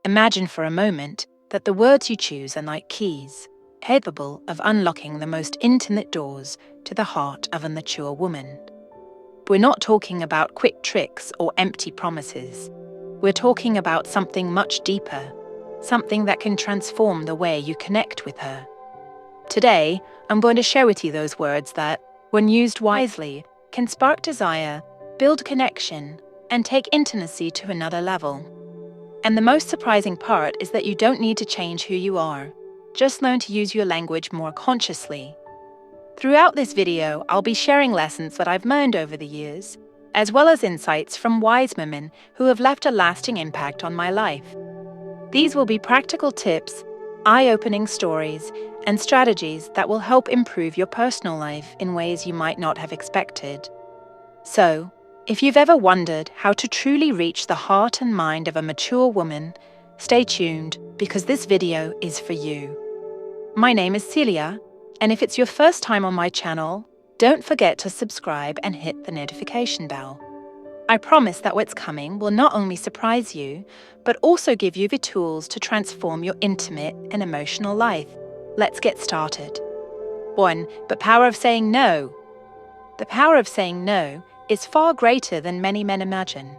Imagine for a moment that the words you choose are like keys, capable of unlocking the most intimate doors to the heart of a mature woman. We're not talking about quick tricks or empty promises. We're talking about something much deeper, something that can transform the way you connect with her. Today, I'm going to share with you those words that, when used wisely, can spark desire, build connection, and take intimacy to another level. And the most surprising part is that you don't need to change who you are. Just learn to use your language more consciously. Throughout this video, I'll be sharing lessons that I've learned over the years, as well as insights from wise women who have left a lasting impact on my life. These will be practical tips, eye-opening stories, and strategies that will help improve your personal life in ways you might not have expected. So, if you've ever wondered how to truly reach the heart and mind of a mature woman, stay tuned because this video is for you. My name is Celia, and if it's your first time on my channel, don't forget to subscribe and hit the notification bell. I promise that what's coming will not only surprise you, but also give you the tools to transform your intimate and emotional life. Let's get started. 1. The power of saying no. The power of saying no is far greater than many men imagine.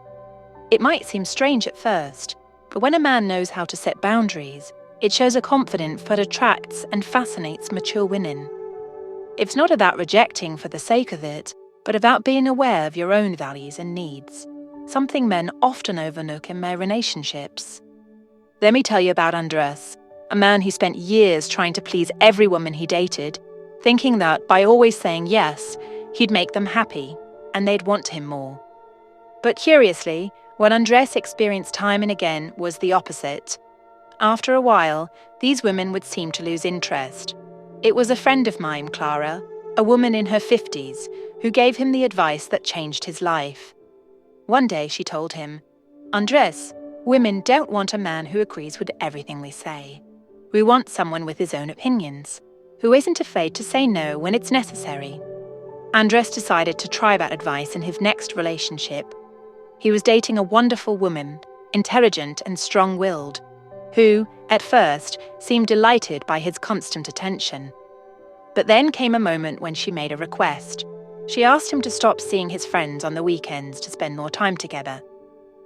It might seem strange at first, but when a man knows how to set boundaries, it shows a confidence that attracts and fascinates mature women. It's not about rejecting for the sake of it, but about being aware of your own values and needs, something men often overlook in their relationships. Let me tell you about Andres, a man who spent years trying to please every woman he dated, thinking that by always saying yes, he'd make them happy, and they'd want him more. But curiously, what Andres experienced time and again was the opposite. After a while, these women would seem to lose interest. It was a friend of mine, Clara, a woman in her 50s, who gave him the advice that changed his life. One day she told him, "Andres, women don't want a man who agrees with everything we say. We want someone with his own opinions, who isn't afraid to say no when it's necessary." Andres decided to try that advice in his next relationship. He was dating a wonderful woman, intelligent and strong-willed, who, at first, seemed delighted by his constant attention. But then came a moment when she made a request. She asked him to stop seeing his friends on the weekends to spend more time together.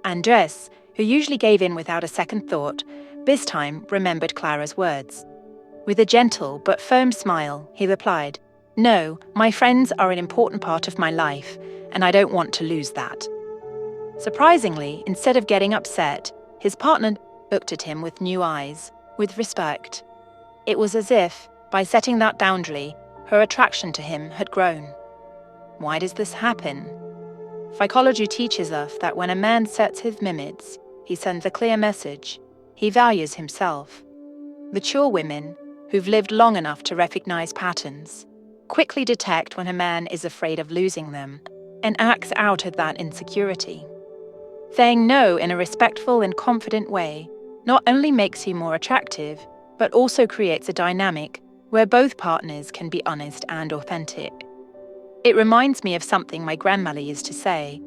Andres, who usually gave in without a second thought, this time remembered Clara's words. With a gentle but firm smile, he replied, "No, my friends are an important part of my life, and I don't want to lose that." Surprisingly, instead of getting upset, his partner looked at him with new eyes, with respect. It was as if, by setting that boundary, her attraction to him had grown. Why does this happen? Psychology teaches us that when a man sets his limits, he sends a clear message. He values himself. Mature women, who've lived long enough to recognize patterns, quickly detect when a man is afraid of losing them and acts out of that insecurity. Saying no in a respectful and confident way not only makes you more attractive, but also creates a dynamic where both partners can be honest and authentic. It reminds me of something my grandmother used to say: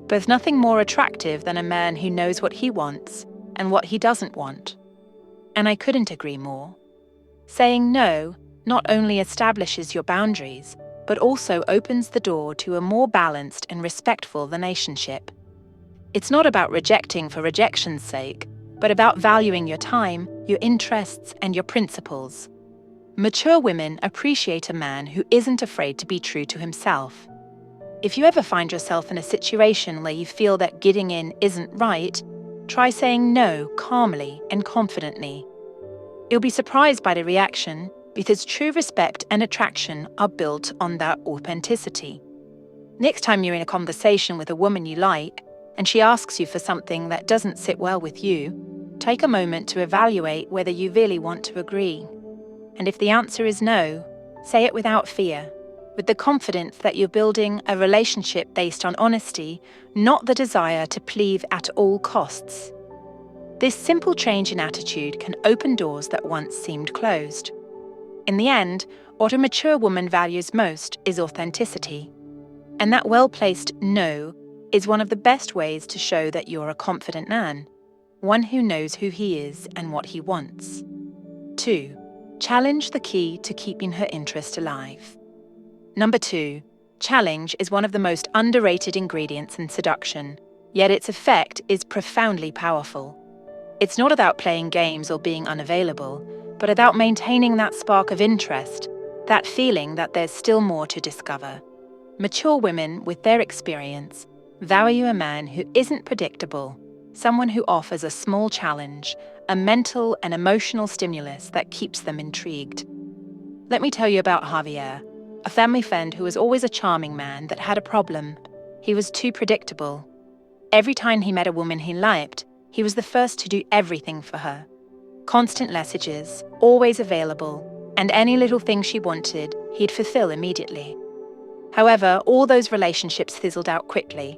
"There's nothing more attractive than a man who knows what he wants and what he doesn't want." And I couldn't agree more. Saying no not only establishes your boundaries, but also opens the door to a more balanced and respectful relationship. It's not about rejecting for rejection's sake, but about valuing your time, your interests, and your principles. Mature women appreciate a man who isn't afraid to be true to himself. If you ever find yourself in a situation where you feel that giving in isn't right, try saying no calmly and confidently. You'll be surprised by the reaction, because true respect and attraction are built on that authenticity. Next time you're in a conversation with a woman you like, and she asks you for something that doesn't sit well with you, take a moment to evaluate whether you really want to agree. And if the answer is no, say it without fear, with the confidence that you're building a relationship based on honesty, not the desire to please at all costs. This simple change in attitude can open doors that once seemed closed. In the end, what a mature woman values most is authenticity. And that well-placed no is one of the best ways to show that you're a confident man. one who knows who he is and what he wants. 2. Challenge the key to keeping her interest alive. Number 2. Challenge is one of the most underrated ingredients in seduction, yet its effect is profoundly powerful. It's not about playing games or being unavailable, but about maintaining that spark of interest, that feeling that there's still more to discover. Mature women, with their experience, value a man who isn't predictable, someone who offers a small challenge, a mental and emotional stimulus that keeps them intrigued. Let me tell you about Javier, a family friend who was always a charming man that had a problem. He was too predictable. Every time he met a woman he liked, he was the first to do everything for her. Constant messages, always available, and any little thing she wanted, he'd fulfill immediately. However, all those relationships fizzled out quickly.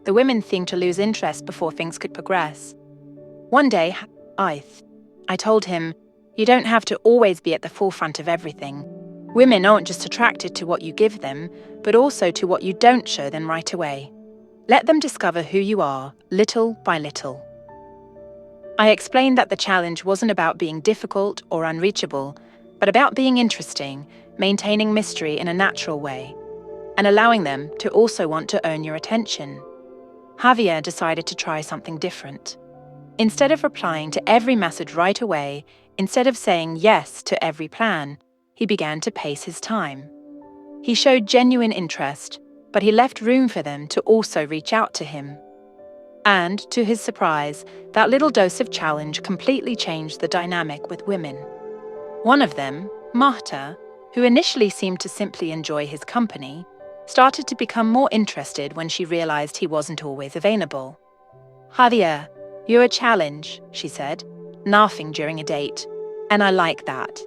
The women seemed to lose interest before things could progress. One day, I told him, "You don't have to always be at the forefront of everything. Women aren't just attracted to what you give them, but also to what you don't show them right away. Let them discover who you are, little by little." I explained that the challenge wasn't about being difficult or unreachable, but about being interesting, maintaining mystery in a natural way, and allowing them to also want to earn your attention. Javier decided to try something different. Instead of replying to every message right away, instead of saying yes to every plan, he began to pace his time. He showed genuine interest, but he left room for them to also reach out to him. And, to his surprise, that little dose of challenge completely changed the dynamic with women. One of them, Marta, who initially seemed to simply enjoy his company, started to become more interested when she realized he wasn't always available. "Javier, you're a challenge," she said, laughing during a date, "and I like that."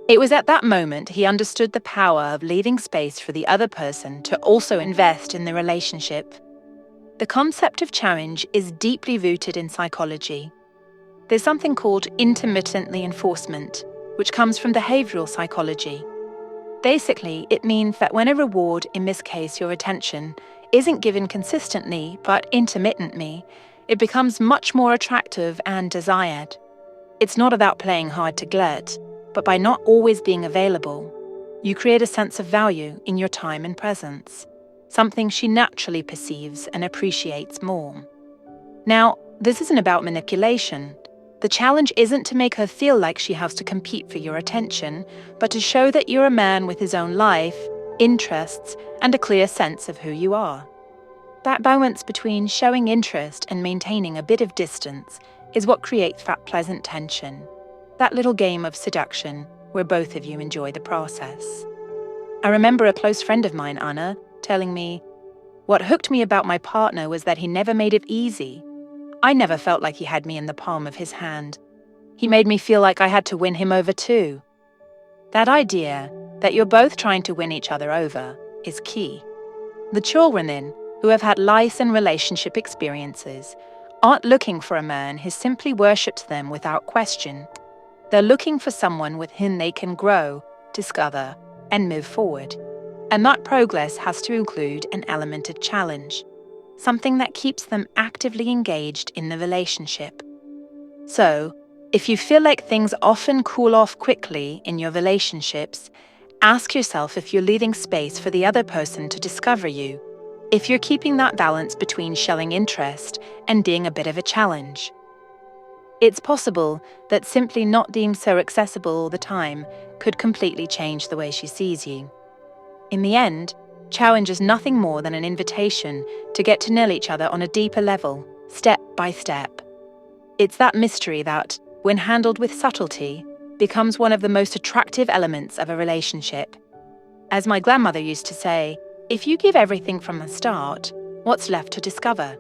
It was at that moment he understood the power of leaving space for the other person to also invest in the relationship. The concept of challenge is deeply rooted in psychology. There's something called intermittent reinforcement, which comes from behavioral psychology. Basically, it means that when a reward, in this case your attention, isn't given consistently but intermittently, it becomes much more attractive and desired. It's not about playing hard to get, but by not always being available, you create a sense of value in your time and presence, something she naturally perceives and appreciates more. Now, this isn't about manipulation. The challenge isn't to make her feel like she has to compete for your attention, but to show that you're a man with his own life, interests, and a clear sense of who you are. That balance between showing interest and maintaining a bit of distance is what creates that pleasant tension, that little game of seduction where both of you enjoy the process. I remember a close friend of mine, Anna, telling me, "What hooked me about my partner was that he never made it easy. I never felt like he had me in the palm of his hand. He made me feel like I had to win him over too." That idea that you're both trying to win each other over is key. Mature women who have had life and relationship experiences aren't looking for a man who simply worships them without question. They're looking for someone with whom they can grow, discover, and move forward. And that progress has to include an element of challenge, something that keeps them actively engaged in the relationship. So, if you feel like things often cool off quickly in your relationships, ask yourself if you're leaving space for the other person to discover you, if you're keeping that balance between showing interest and being a bit of a challenge. It's possible that simply not being so accessible all the time could completely change the way she sees you. In the end, challenge is nothing more than an invitation to get to know each other on a deeper level, step by step. It's that mystery that, when handled with subtlety, becomes one of the most attractive elements of a relationship. As my grandmother used to say, if you give everything from the start, what's left to discover?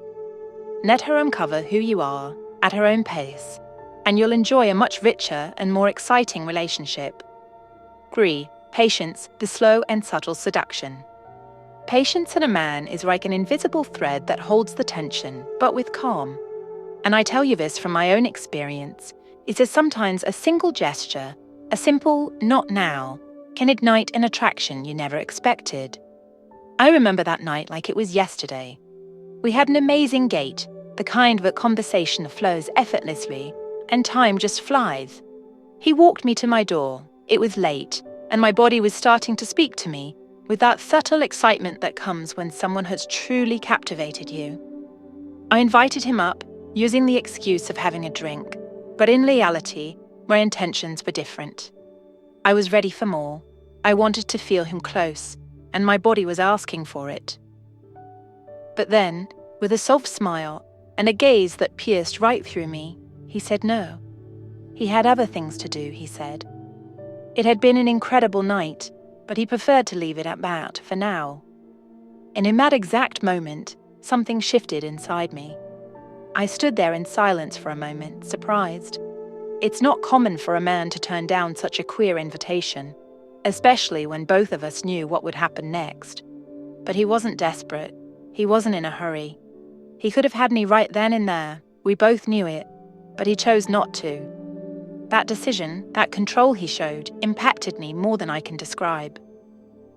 Let her uncover who you are at her own pace, and you'll enjoy a much richer and more exciting relationship. 3. Patience, the slow and subtle seduction. Patience in a man is like an invisible thread that holds the tension, but with calm. And I tell you this from my own experience, is that sometimes a single gesture, a simple "not now," can ignite an attraction you never expected. I remember that night like it was yesterday. We had an amazing date, the kind that conversation flows effortlessly and time just flies. He walked me to my door. It was late, and my body was starting to speak to me with that subtle excitement that comes when someone has truly captivated you. I invited him up, using the excuse of having a drink, but in reality, my intentions were different. I was ready for more. I wanted to feel him close, and my body was asking for it. But then, with a soft smile and a gaze that pierced right through me, he said no. He had other things to do, he said. It had been an incredible night, but he preferred to leave it at that for now. And in that exact moment, something shifted inside me. I stood there in silence for a moment, surprised. It's not common for a man to turn down such a queer invitation, especially when both of us knew what would happen next. But he wasn't desperate. He wasn't in a hurry. He could have had me right then and there. We both knew it, but he chose not to. That decision, that control he showed, impacted me more than I can describe.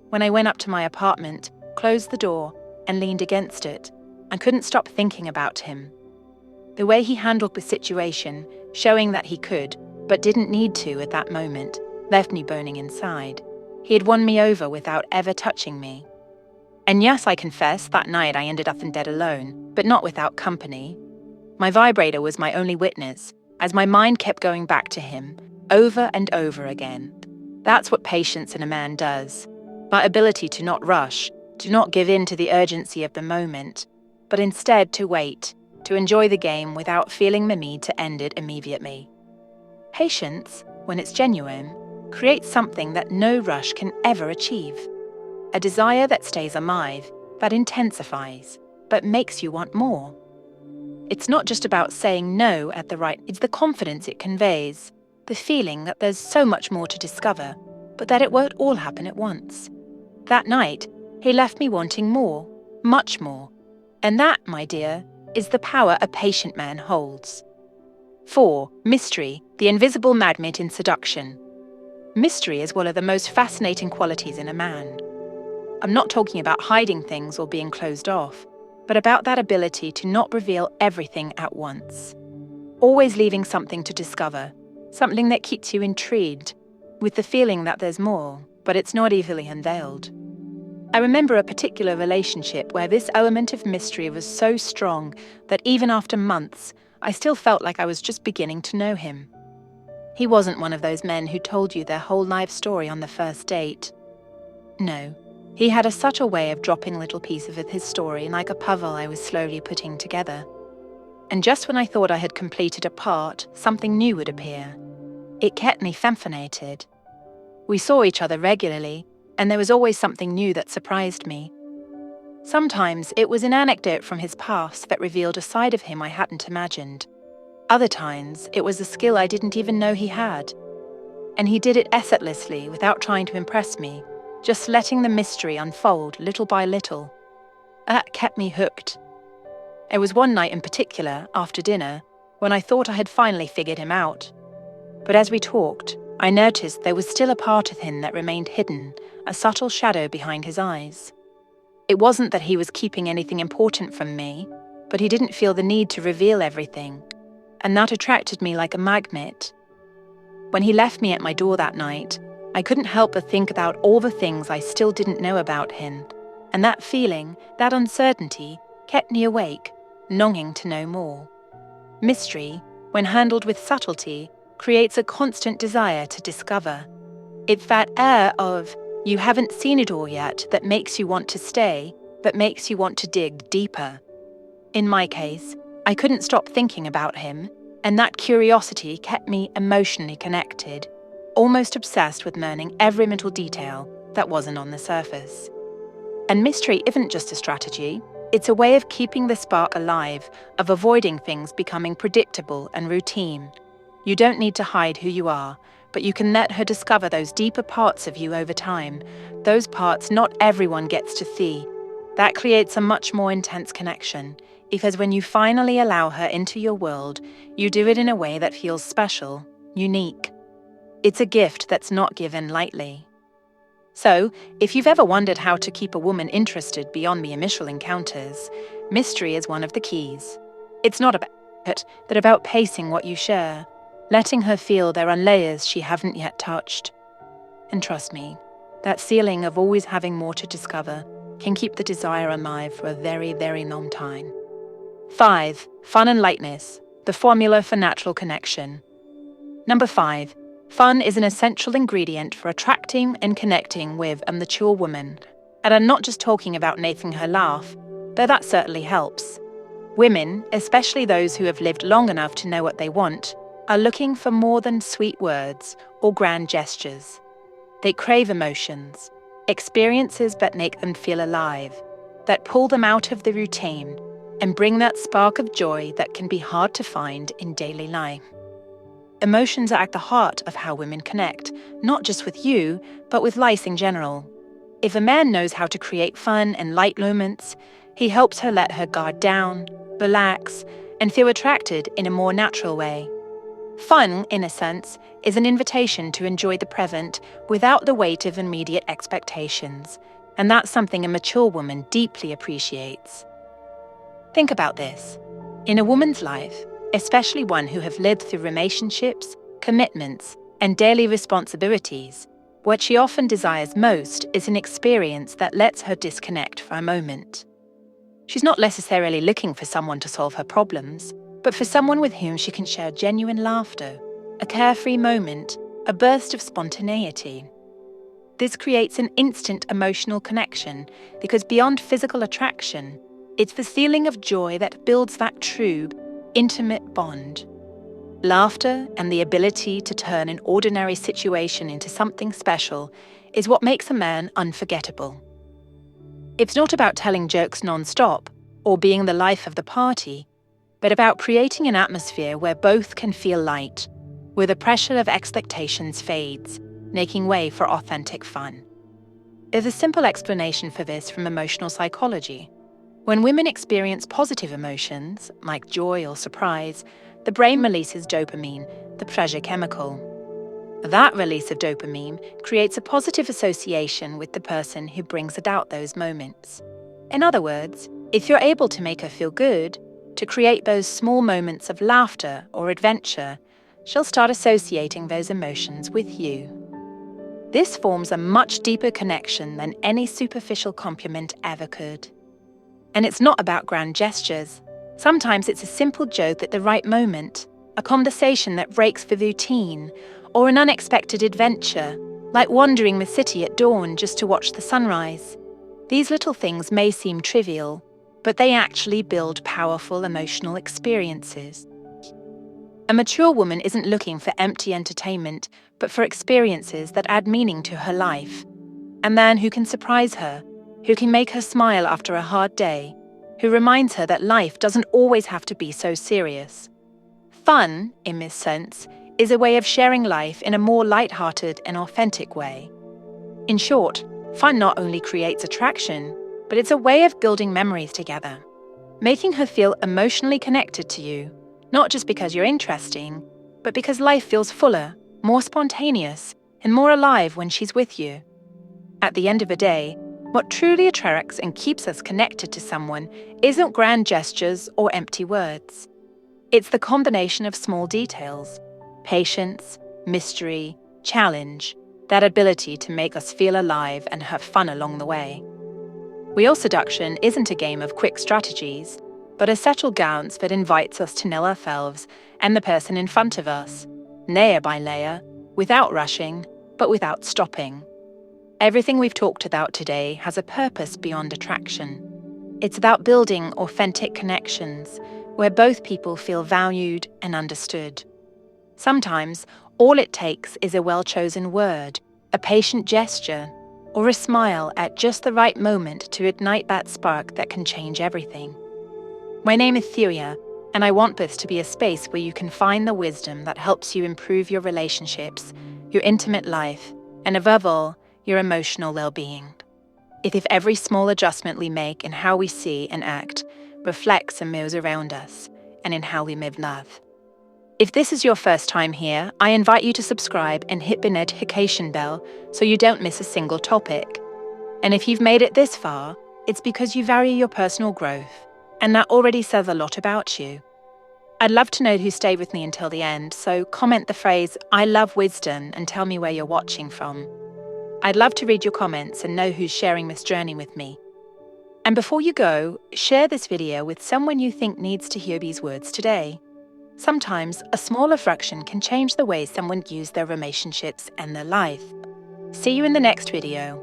When I went up to my apartment, closed the door, and leaned against it, I couldn't stop thinking about him. The way he handled the situation, showing that he could, but didn't need to at that moment, left me burning inside. He had won me over without ever touching me. And yes, I confess, that night I ended up in bed alone, but not without company. My vibrator was my only witness, as my mind kept going back to him, over and over again. That's what patience in a man does. My ability to not rush, to not give in to the urgency of the moment, but instead to wait, to enjoy the game without feeling the need to end it immediately. Patience, when it's genuine, creates something that no rush can ever achieve. A desire that stays alive, that intensifies, but makes you want more. It's not just about saying no at the right, it's the confidence it conveys, the feeling that there's so much more to discover, but that it won't all happen at once. That night, he left me wanting more, much more. And that, my dear, is the power a patient man holds. 4. Mystery, the invisible magnet in seduction. Mystery is one of the most fascinating qualities in a man. I'm not talking about hiding things or being closed off, but about that ability to not reveal everything at once. Always leaving something to discover, something that keeps you intrigued, with the feeling that there's more, but it's not easily unveiled. I remember a particular relationship where this element of mystery was so strong that even after months, I still felt like I was just beginning to know him. He wasn't one of those men who told you their whole life story on the first date. No, he had such a way of dropping little pieces of his story like a puzzle I was slowly putting together. And just when I thought I had completed a part, something new would appear. It kept me fascinated. We saw each other regularly, and there was always something new that surprised me. Sometimes it was an anecdote from his past that revealed a side of him I hadn't imagined. Other times it was a skill I didn't even know he had. And he did it effortlessly without trying to impress me, just letting the mystery unfold little by little. That kept me hooked. There was one night in particular, after dinner, when I thought I had finally figured him out. But as we talked, I noticed there was still a part of him that remained hidden, a subtle shadow behind his eyes. It wasn't that he was keeping anything important from me, but he didn't feel the need to reveal everything, and that attracted me like a magnet. When he left me at my door that night, I couldn't help but think about all the things I still didn't know about him, and that feeling, that uncertainty, kept me awake, longing to know more. Mystery, when handled with subtlety, creates a constant desire to discover. It's that air of, you haven't seen it all yet, that makes you want to stay, that makes you want to dig deeper. In my case, I couldn't stop thinking about him, and that curiosity kept me emotionally connected, almost obsessed with learning every little detail that wasn't on the surface. And mystery isn't just a strategy, it's a way of keeping the spark alive, of avoiding things becoming predictable and routine. You don't need to hide who you are, but you can let her discover those deeper parts of you over time, those parts not everyone gets to see. That creates a much more intense connection, because when you finally allow her into your world, you do it in a way that feels special, unique. It's a gift that's not given lightly. So, if you've ever wondered how to keep a woman interested beyond the initial encounters, mystery is one of the keys. It's not about it, but about pacing what you share, letting her feel there are layers she haven't yet touched. And trust me, that feeling of always having more to discover can keep the desire alive for a very, very long time. 5. Fun and lightness, the formula for natural connection. Number 5. Fun is an essential ingredient for attracting and connecting with a mature woman. And I'm not just talking about making her laugh, though that certainly helps. Women, especially those who have lived long enough to know what they want, are looking for more than sweet words or grand gestures. They crave emotions, experiences that make them feel alive, that pull them out of the routine and bring that spark of joy that can be hard to find in daily life. Emotions are at the heart of how women connect, not just with you, but with life in general. If a man knows how to create fun and light moments, he helps her let her guard down, relax, and feel attracted in a more natural way. Fun, in a sense, is an invitation to enjoy the present without the weight of immediate expectations, and that's something a mature woman deeply appreciates. Think about this. In a woman's life, especially one who have lived through relationships, commitments, and daily responsibilities, what she often desires most is an experience that lets her disconnect for a moment. She's not necessarily looking for someone to solve her problems, but for someone with whom she can share genuine laughter, a carefree moment, a burst of spontaneity. This creates an instant emotional connection because beyond physical attraction, it's the feeling of joy that builds that true, intimate bond. Laughter and the ability to turn an ordinary situation into something special is what makes a man unforgettable. It's not about telling jokes non-stop or being the life of the party, but about creating an atmosphere where both can feel light, where the pressure of expectations fades, making way for authentic fun. There's a simple explanation for this from emotional psychology. When women experience positive emotions, like joy or surprise, the brain releases dopamine, the pleasure chemical. That release of dopamine creates a positive association with the person who brings about those moments. In other words, if you're able to make her feel good, to create those small moments of laughter or adventure, she'll start associating those emotions with you. This forms a much deeper connection than any superficial compliment ever could. And it's not about grand gestures. Sometimes it's a simple joke at the right moment, a conversation that breaks the routine, or an unexpected adventure, like wandering the city at dawn just to watch the sunrise. These little things may seem trivial, but they actually build powerful emotional experiences. A mature woman isn't looking for empty entertainment, but for experiences that add meaning to her life. A man who can surprise her, who can make her smile after a hard day, who reminds her that life doesn't always have to be so serious. Fun, in this sense, is a way of sharing life in a more light-hearted and authentic way. In short, fun not only creates attraction, but it's a way of building memories together, making her feel emotionally connected to you, not just because you're interesting, but because life feels fuller, more spontaneous, and more alive when she's with you. At the end of the day, what truly attracts and keeps us connected to someone isn't grand gestures or empty words. It's the combination of small details, patience, mystery, challenge, that ability to make us feel alive and have fun along the way. Real seduction isn't a game of quick strategies, but a settled dance that invites us to know ourselves and the person in front of us, layer by layer, without rushing, but without stopping. Everything we've talked about today has a purpose beyond attraction. It's about building authentic connections where both people feel valued and understood. Sometimes, all it takes is a well-chosen word, a patient gesture, or a smile at just the right moment to ignite that spark that can change everything. My name is Theria, and I want this to be a space where you can find the wisdom that helps you improve your relationships, your intimate life, and above all, your emotional well-being. If every small adjustment we make in how we see and act reflects and moves around us, and in how we live love. If this is your first time here, I invite you to subscribe and hit the notification bell so you don't miss a single topic. And if you've made it this far, it's because you value your personal growth, and that already says a lot about you. I'd love to know who stayed with me until the end, so comment the phrase, "I love wisdom," and tell me where you're watching from. I'd love to read your comments and know who's sharing this journey with me. And before you go, share this video with someone you think needs to hear these words today. Sometimes a small reflection can change the way someone views their relationships and their life. See you in the next video.